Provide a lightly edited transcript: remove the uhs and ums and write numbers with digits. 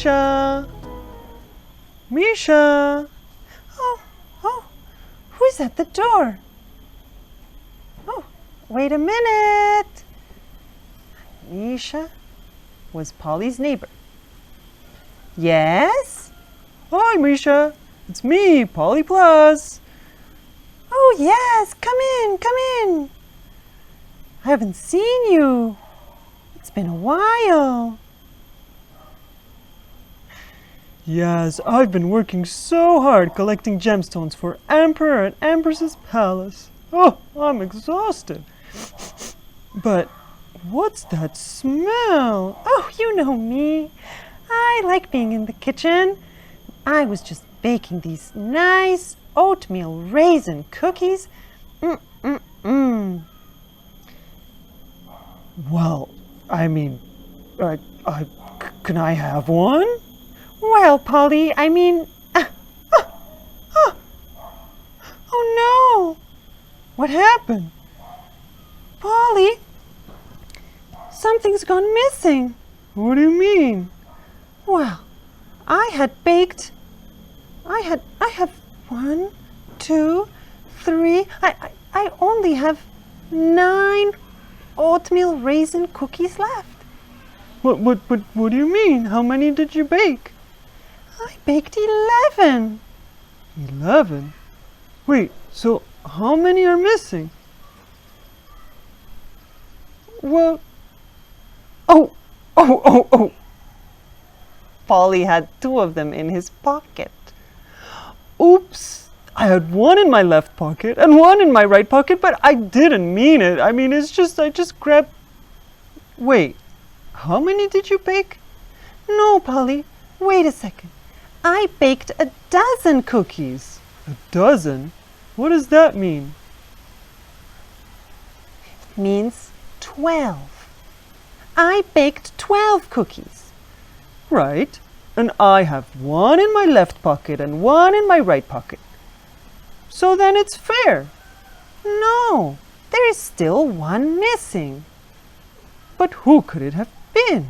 Misha! Misha! Oh, who's at the door? Oh, wait a minute. Misha was Paulie's neighbor. Yes? Hi, Misha! It's me, Paulie Plus! Oh, yes, come in. I haven't seen you. It's been a while. Yes, I've been working so hard collecting gemstones for Emperor and Empress's palace. Oh, I'm exhausted. But what's that smell? Oh, you know me. I like being in the kitchen. I was just baking these nice oatmeal raisin cookies. Well, I mean, can I have one? Well, Paulie, oh no! What happened? Paulie, something's gone missing. What do you mean? Well, I have 1, 2, 3, I only have 9 oatmeal raisin cookies left. What do you mean? How many did you bake? I baked 11. 11? Wait, so how many are missing? Well, oh! Paulie had 2 of them in his pocket. Oops! I had one in my left pocket and one in my right pocket, but I didn't mean it. I just grabbed... Wait, how many did you bake? No, Paulie, wait a second. I baked 12 cookies. 12? What does that mean? It means 12. I baked 12 cookies. Right, and I have one in my left pocket and one in my right pocket. So then it's fair. No, there is still one missing. But who could it have been?